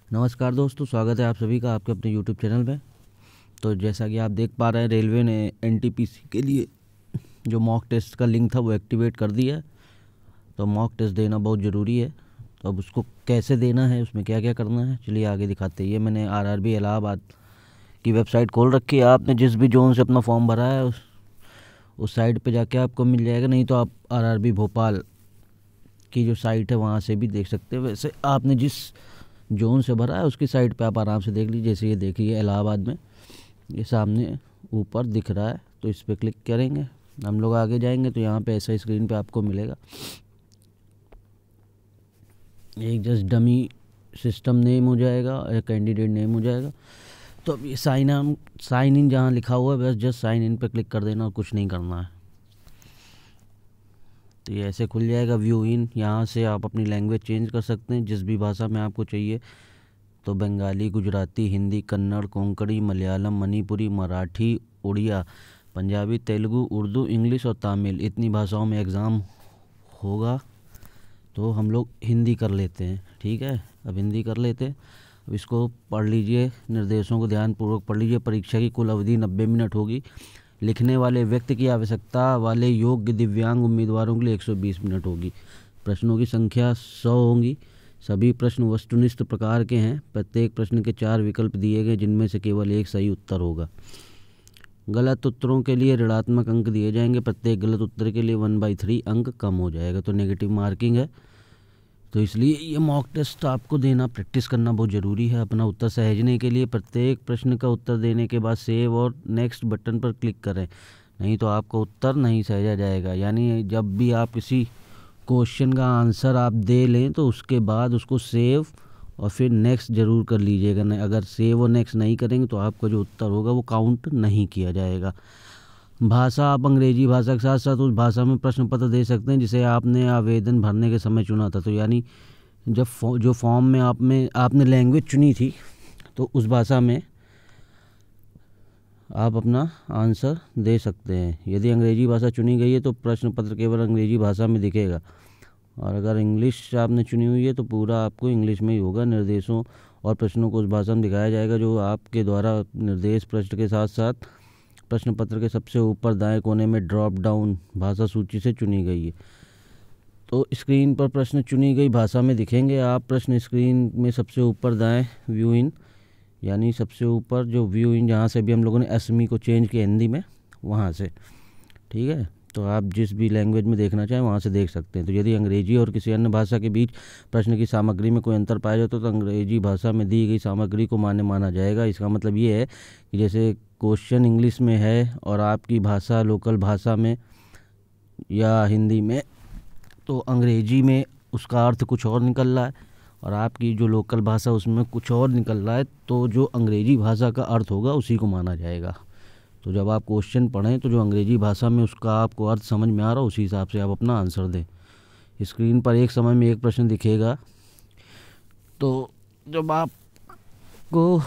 नमस्कार दोस्तों, स्वागत है आप सभी का आपके अपने यूट्यूब चैनल में। तो जैसा कि आप देख पा रहे हैं, रेलवे ने एनटीपीसी के लिए जो मॉक टेस्ट का लिंक था वो एक्टिवेट कर दिया है। तो मॉक टेस्ट देना बहुत ज़रूरी है। तो अब उसको कैसे देना है, उसमें क्या क्या करना है, चलिए आगे दिखाते हैं। ये मैंने आरआरबी इलाहाबाद की वेबसाइट खोल रखी है। आपने जिस भी जोन से अपना फॉर्म भरा है उस साइट पे जाके आपको मिल जाएगा, नहीं तो आप आरआरबी भोपाल की जो साइट है वहाँ से भी देख सकते हैं। वैसे आपने जिस जोन से भरा है उसकी साइट पे आप आराम से देख लीजिए। जैसे ये देखिए इलाहाबाद में ये सामने ऊपर दिख रहा है, तो इस पर क्लिक करेंगे। हम लोग आगे जाएंगे तो यहाँ पे ऐसा स्क्रीन पे आपको मिलेगा एक जस्ट डमी सिस्टम नेम हो जाएगा, एक कैंडिडेट नेम हो जाएगा। तो अब ये साइन इन जहाँ लिखा हुआ है बस जस्ट साइन इन पे क्लिक कर देना और कुछ नहीं करना है। तो ये ऐसे खुल जाएगा व्यू इन। यहाँ से आप अपनी लैंग्वेज चेंज कर सकते हैं जिस भी भाषा में आपको चाहिए। तो बंगाली, गुजराती, हिंदी, कन्नड़, कोंकणी, मलयालम, मणिपुरी, मराठी, उड़िया, पंजाबी, तेलुगु, उर्दू, इंग्लिश और तमिल, इतनी भाषाओं में एग्ज़ाम होगा। तो हम लोग हिंदी कर लेते हैं, ठीक है। अब हिंदी कर लेते हैं। अब इसको पढ़ लीजिए, निर्देशों को ध्यानपूर्वक पढ़ लीजिए। परीक्षा की कुल अवधि 90 मिनट होगी। लिखने वाले व्यक्ति की आवश्यकता वाले योग्य दिव्यांग उम्मीदवारों के लिए 120 मिनट होगी। प्रश्नों की संख्या 100 होंगी। सभी प्रश्न वस्तुनिष्ठ प्रकार के हैं। प्रत्येक प्रश्न के 4 विकल्प दिए गए जिनमें से केवल एक सही उत्तर होगा। गलत उत्तरों के लिए ऋणात्मक अंक दिए जाएंगे। प्रत्येक गलत उत्तर के लिए 1/3 अंक कम हो जाएगा। तो नेगेटिव मार्किंग है। तो इसलिए ये मॉक टेस्ट आपको देना, प्रैक्टिस करना बहुत ज़रूरी है। अपना उत्तर सहेजने के लिए प्रत्येक प्रश्न का उत्तर देने के बाद सेव और नेक्स्ट बटन पर क्लिक करें, नहीं तो आपका उत्तर नहीं सहेजा जाएगा। यानी जब भी आप किसी क्वेश्चन का आंसर आप दे लें तो उसके बाद उसको सेव और फिर नेक्स्ट ज़रूर कर लीजिएगा। नहीं, अगर सेव और नेक्स्ट नहीं करेंगे तो आपका जो उत्तर होगा वो काउंट नहीं किया जाएगा। भाषा, आप अंग्रेजी भाषा के साथ साथ उस भाषा में प्रश्न पत्र दे सकते हैं जिसे आपने आवेदन भरने के समय चुना था। तो यानी जब जो फॉर्म में आपने लैंग्वेज चुनी थी तो उस भाषा में आप अपना आंसर दे सकते हैं। यदि अंग्रेजी भाषा चुनी गई है तो प्रश्न पत्र केवल अंग्रेजी भाषा में दिखेगा, और अगर इंग्लिश आपने चुनी हुई है तो पूरा आपको इंग्लिश में ही होगा। निर्देशों और प्रश्नों को उस भाषा में दिखाया जाएगा जो आपके द्वारा निर्देश प्रश्न के साथ साथ प्रश्न पत्र के सबसे ऊपर दाएं कोने में ड्रॉप डाउन भाषा सूची से चुनी गई है। तो स्क्रीन पर प्रश्न चुनी गई भाषा में दिखेंगे। आप प्रश्न स्क्रीन में सबसे ऊपर दाएं व्यू इन, यानी सबसे ऊपर जो व्यू इन जहाँ से भी हम लोगों ने एसमी को चेंज किया हिंदी में, वहाँ से, ठीक है। तो आप जिस भी लैंग्वेज में देखना चाहें वहाँ से देख सकते हैं। तो यदि अंग्रेजी और किसी अन्य भाषा के बीच प्रश्न की सामग्री में कोई अंतर पाया जाए तो अंग्रेजी भाषा में दी गई सामग्री को मान्य माना जाएगा। इसका मतलब ये है कि जैसे क्वेश्चन इंग्लिश में है और आपकी भाषा लोकल भाषा में या हिंदी में, तो अंग्रेजी में उसका अर्थ कुछ और निकल रहा है और आपकी जो लोकल भाषा उसमें कुछ और निकल रहा है, तो जो अंग्रेजी भाषा का अर्थ होगा उसी को माना जाएगा। तो जब आप क्वेश्चन पढ़ें तो जो अंग्रेजी भाषा में उसका आपको अर्थ समझ में आ रहा हो उसी हिसाब से आप अपना आंसर दें। स्क्रीन पर एक समय में एक प्रश्न दिखेगा। तो जब आपको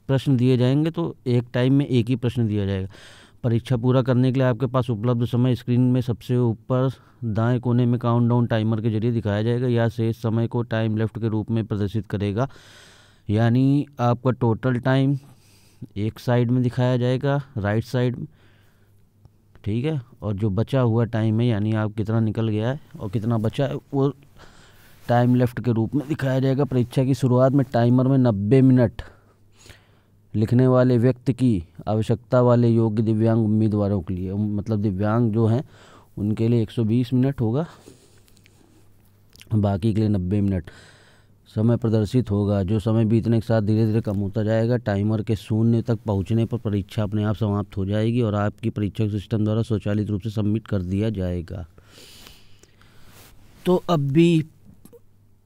प्रश्न दिए जाएंगे तो एक टाइम में एक ही प्रश्न दिया जाएगा। परीक्षा पूरा करने के लिए आपके पास उपलब्ध समय स्क्रीन में सबसे ऊपर दाएं कोने में काउंटडाउन टाइमर के जरिए दिखाया जाएगा या शेष समय को टाइम लेफ्ट के रूप में प्रदर्शित करेगा। यानी आपका टोटल टाइम एक साइड में दिखाया जाएगा, राइट साइड में, ठीक है। और जो बचा हुआ टाइम है, यानी आप कितना निकल गया है और कितना बचा है, वो टाइम लेफ्ट के रूप में दिखाया जाएगा। परीक्षा की शुरुआत में टाइमर में 90 मिनट लिखने वाले व्यक्ति की आवश्यकता वाले योग्य दिव्यांग उम्मीदवारों के लिए, मतलब दिव्यांग जो हैं उनके लिए 120 मिनट होगा, बाकी के लिए 90 मिनट समय प्रदर्शित होगा। जो समय बीतने के साथ धीरे धीरे कम होता जाएगा। टाइमर के शून्य तक पहुंचने पर परीक्षा अपने आप समाप्त हो जाएगी और आपकी परीक्षा सिस्टम द्वारा स्वचालित रूप से सबमिट कर दिया जाएगा। तो अब भी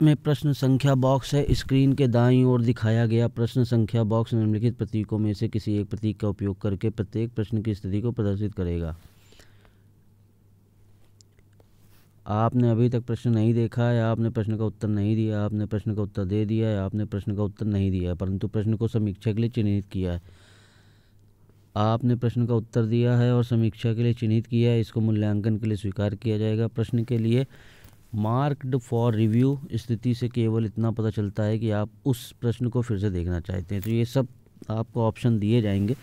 में प्रश्न संख्या बॉक्स है। स्क्रीन के दाईं ओर दिखाया गया प्रश्न संख्या बॉक्स निम्नलिखित प्रतीकों में से किसी एक प्रतीक का उपयोग करके प्रत्येक प्रश्न की स्थिति को प्रदर्शित करेगा। आपने अभी तक प्रश्न नहीं देखा है, आपने प्रश्न का उत्तर नहीं दिया, आपने प्रश्न का उत्तर दे दिया है, आपने प्रश्न का उत्तर नहीं दिया है परंतु प्रश्न को समीक्षा के लिए चिन्हित किया है। आपने प्रश्न का उत्तर दिया है और समीक्षा के लिए चिन्हित किया है, इसको मूल्यांकन के लिए स्वीकार किया जाएगा। प्रश्न के लिए मार्क्ड फॉर रिव्यू स्थिति से केवल इतना पता चलता है कि आप उस प्रश्न को फिर से देखना चाहते हैं। तो ये सब आपको ऑप्शन दिए जाएंगे,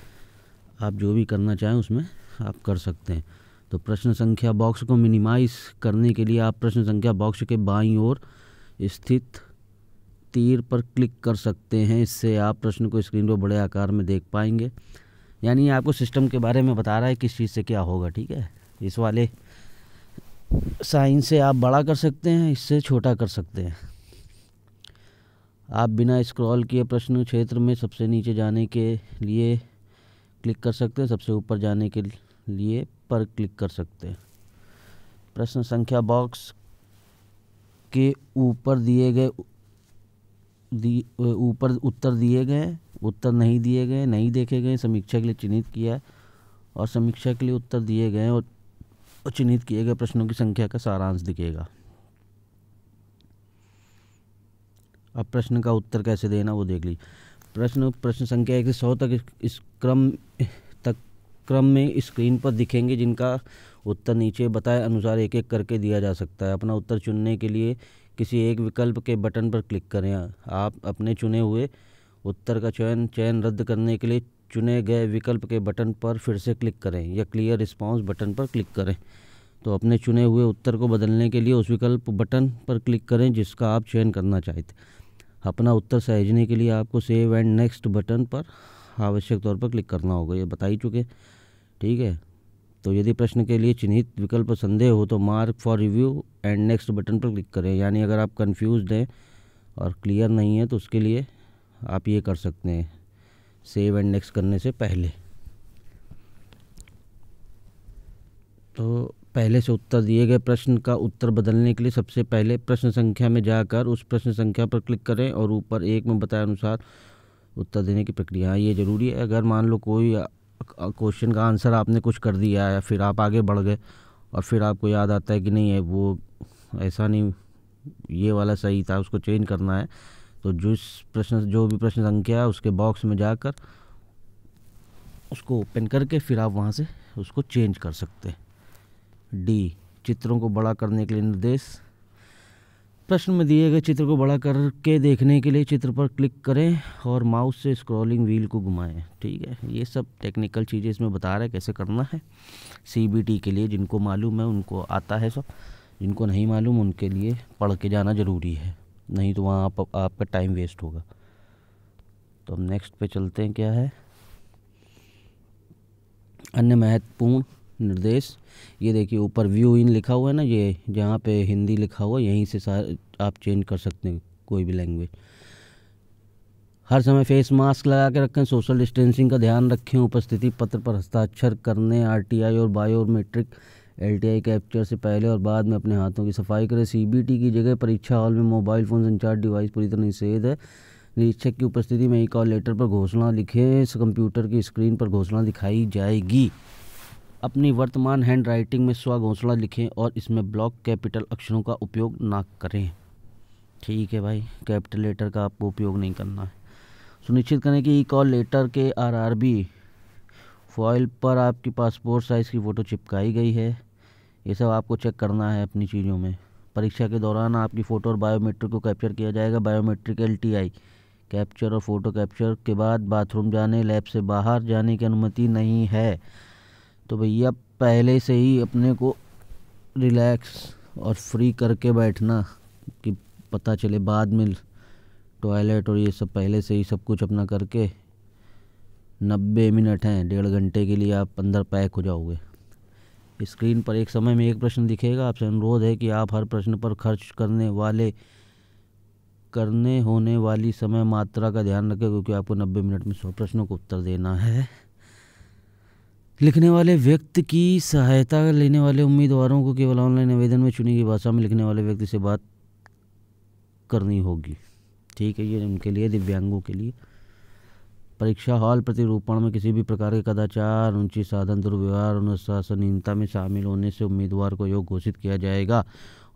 आप जो भी करना चाहें उसमें आप कर सकते हैं। तो प्रश्न संख्या बॉक्स को मिनिमाइज करने के लिए आप प्रश्न संख्या बॉक्स के बाईं ओर स्थित तीर पर क्लिक कर सकते हैं। इससे आप प्रश्न को स्क्रीन पर बड़े आकार में देख पाएंगे। यानी आपको सिस्टम के बारे में बता रहा है किस चीज़ से क्या होगा, ठीक है। इस वाले साइन से आप बड़ा कर सकते हैं, इससे छोटा कर सकते हैं। आप बिना स्क्रॉल किए प्रश्न क्षेत्र में सबसे नीचे जाने के लिए क्लिक कर सकते हैं, सबसे ऊपर जाने के लिए पर क्लिक कर सकते हैं। प्रश्न संख्या बॉक्स के ऊपर दिए गए ऊपर उत्तर दिए गए, उत्तर नहीं दिए गए, नहीं देखे गए, समीक्षा के लिए चिन्हित किया है, और समीक्षा के लिए उत्तर दिए गए और चिन्हित किए गए प्रश्नों की संख्या का सारांश दिखेगा। अब प्रश्न का उत्तर कैसे देना वो देख लीजिए। प्रश्न संख्या 1 से 100 तक इस क्रम में स्क्रीन पर दिखेंगे, जिनका उत्तर नीचे बताए अनुसार एक एक करके दिया जा सकता है। अपना उत्तर चुनने के लिए किसी एक विकल्प के बटन पर क्लिक करें। आप अपने चुने हुए उत्तर का चयन रद्द करने के लिए चुने गए विकल्प के बटन पर फिर से क्लिक करें या क्लियर रिस्पांस बटन पर क्लिक करें। तो अपने चुने हुए उत्तर को बदलने के लिए उस विकल्प बटन पर क्लिक करें जिसका आप चयन करना चाहते। अपना उत्तर सहेजने के लिए आपको सेव एंड नेक्स्ट बटन पर आवश्यक तौर पर क्लिक करना होगा, ये बता ही चुके, ठीक है। तो यदि प्रश्न के लिए चिन्हित विकल्प पर संदेह हो तो mark for review and next button पर क्लिक करें। यानी अगर आप कंफ्यूज्ड हैं और क्लियर नहीं है तो उसके लिए आप ये कर सकते हैं सेव एंड नेक्स्ट करने से पहले। तो पहले से उत्तर दिए गए प्रश्न का उत्तर बदलने के लिए सबसे पहले प्रश्न संख्या में जाकर उस प्रश्न संख्या पर क्लिक करें और ऊपर एक में बताए अनुसार उत्तर देने की प्रक्रिया। ये ज़रूरी है। अगर मान लो कोई क्वेश्चन का आंसर आपने कुछ कर दिया है, फिर आप आगे बढ़ गए और फिर आपको याद आता है कि नहीं है वो ऐसा नहीं, ये वाला सही था, उसको चेंज करना है, तो जो भी प्रश्न संख्या है उसके बॉक्स में जाकर उसको ओपन करके फिर आप वहाँ से उसको चेंज कर सकते हैं। डी, चित्रों को बड़ा करने के लिए निर्देश। प्रश्न में दिए गए चित्र को बड़ा करके देखने के लिए चित्र पर क्लिक करें और माउस से स्क्रॉलिंग व्हील को घुमाएं, ठीक है। ये सब टेक्निकल चीज़ें इसमें बता रहा है कैसे करना है। सीबीटी के लिए जिनको मालूम है उनको आता है सब, जिनको नहीं मालूम उनके लिए पढ़ के जाना ज़रूरी है, नहीं तो वहाँ आपका टाइम वेस्ट होगा। तो हम नेक्स्ट पे चलते हैं। क्या है अन्य महत्वपूर्ण निर्देश। ये देखिए ऊपर व्यू इन लिखा हुआ है ना, ये जहाँ पे हिंदी लिखा हुआ है यहीं से आप चेंज कर सकते हैं कोई भी लैंग्वेज। हर समय फेस मास्क लगा के रखें, सोशल डिस्टेंसिंग का ध्यान रखें, उपस्थिति पत्र पर हस्ताक्षर करने, आरटीआई और बायोमेट्रिक एलटीआई कैप्चर से पहले और बाद में अपने हाथों की सफाई करें। सीबीटी की जगह परीक्षा हॉल में मोबाइल फ़ोन संचार डिवाइस पूरी तरह निषेध है। निरीक्षक की उपस्थिति में ई कॉल लेटर पर घोषणा लिखें, कंप्यूटर की स्क्रीन पर घोषणा दिखाई जाएगी। अपनी वर्तमान हैंड राइटिंग में स्व घोषणा लिखें और इसमें ब्लॉक कैपिटल अक्षरों का उपयोग ना करें, ठीक है भाई। कैपिटल लेटर का आपको उपयोग नहीं करना है। सुनिश्चित करें कि ई कॉल लेटर के आरआरबी फॉइल पर आपकी पासपोर्ट साइज़ की फ़ोटो चिपकाई गई है। ये सब आपको चेक करना है अपनी चीज़ों में। परीक्षा के दौरान आपकी फ़ोटो और बायोमेट्रिक को कैप्चर किया जाएगा। बायोमेट्रिक एलटीआई कैप्चर और फ़ोटो कैप्चर के बाद बाथरूम जाने, लैब से बाहर जाने की अनुमति नहीं है। तो भैया पहले से ही अपने को रिलैक्स और फ्री करके बैठना कि पता चले बाद में टॉयलेट और ये सब, पहले से ही सब कुछ अपना करके 90 मिनट हैं, 1.5 घंटे के लिए आप अंदर पैक हो जाओगे। स्क्रीन पर एक समय में एक प्रश्न दिखेगा। आपसे अनुरोध है कि आप हर प्रश्न पर खर्च करने होने वाली समय मात्रा का ध्यान रखें, क्योंकि आपको 90 मिनट में 100 प्रश्नों को उत्तर देना है। लिखने वाले व्यक्ति की सहायता लेने वाले उम्मीदवारों को केवल ऑनलाइन आवेदन में चुनी गई भाषा में लिखने वाले व्यक्ति से बात करनी होगी, ठीक है। ये उनके लिए, दिव्यांगों के लिए। परीक्षा हॉल प्रतिरूपण में किसी भी प्रकार के कदाचार, अनुचित साधन, दुर्व्यवहार, अनुशासनहीनता में शामिल होने से उम्मीदवार को योग्य घोषित किया जाएगा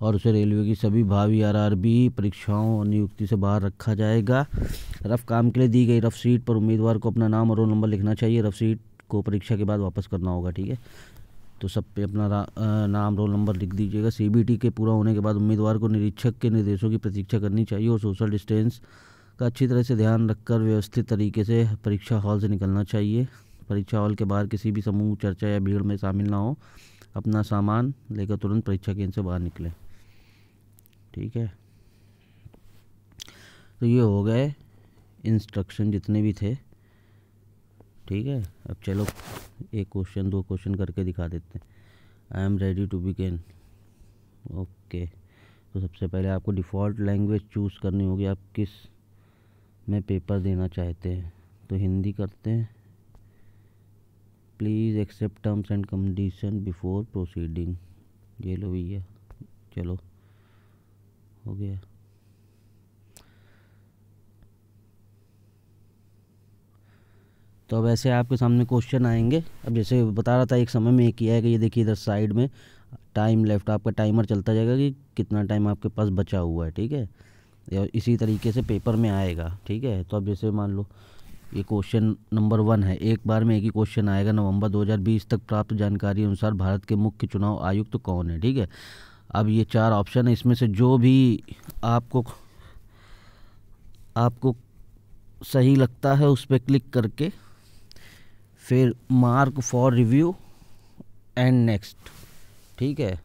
और उसे रेलवे की सभी भावी आरआरबी परीक्षाओं और नियुक्ति से बाहर रखा जाएगा। रफ काम के लिए दी गई रफ शीट पर उम्मीदवार को अपना नाम और रोल नंबर लिखना चाहिए। रफ शीट को परीक्षा के बाद वापस करना होगा, ठीक है। तो सब पे अपना नाम रोल नंबर लिख दीजिएगा। CBT के पूरा होने के बाद उम्मीदवार को निरीक्षक के निर्देशों की प्रतीक्षा करनी चाहिए और सोशल डिस्टेंस का अच्छी तरह से ध्यान रखकर व्यवस्थित तरीके से परीक्षा हॉल से निकलना चाहिए। परीक्षा हॉल के बाहर किसी भी समूह चर्चा या भीड़ में शामिल ना हो। अपना सामान लेकर तुरंत परीक्षा केंद्र से बाहर निकलें। ठीक है, तो ये हो गए इंस्ट्रक्शन जितने भी थे। ठीक है, अब चलो एक क्वेश्चन 2 क्वेश्चन करके दिखा देते हैं। I am ready to begin. Okay, तो सबसे पहले आपको डिफ़ॉल्ट लैंग्वेज चूज़ करनी होगी, आप किस में पेपर देना चाहते हैं। तो हिंदी करते हैं। Please accept terms and condition before proceeding. ये लो भैया, चलो हो गया। तो अब ऐसे आपके सामने क्वेश्चन आएंगे। अब जैसे बता रहा था एक समय में एक ही आएगा, ये देखिए इधर साइड में टाइम लेफ्ट, आपका टाइमर चलता जाएगा कि कितना टाइम आपके पास बचा हुआ है। ठीक है, या इसी तरीके से पेपर में आएगा। ठीक है, तो अब जैसे मान लो ये क्वेश्चन नंबर 1 है, एक बार में एक ही क्वेश्चन आएगा। नवंबर 2020 तक प्राप्त जानकारी अनुसार भारत के मुख्य चुनाव आयुक्त कौन है। ठीक है, अब ये 4 ऑप्शन है, इसमें से जो भी आपको सही लगता है उस पर क्लिक करके फिर mark for review and next. ठीक है,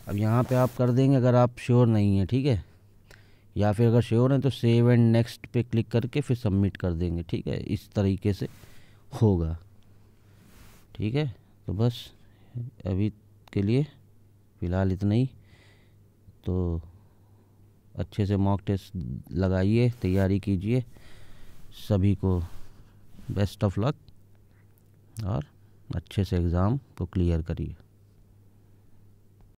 अब यहाँ पे आप कर देंगे अगर आप श्योर नहीं हैं। ठीक है, या फिर अगर श्योर हैं तो सेव एंड नेक्स्ट पे क्लिक करके फिर सबमिट कर देंगे। ठीक है, इस तरीके से होगा। ठीक है, तो बस अभी के लिए फ़िलहाल इतना ही। तो अच्छे से मॉक टेस्ट लगाइए, तैयारी कीजिए। सभी को बेस्ट ऑफ लक और अच्छे से एग्ज़ाम को क्लियर करिए।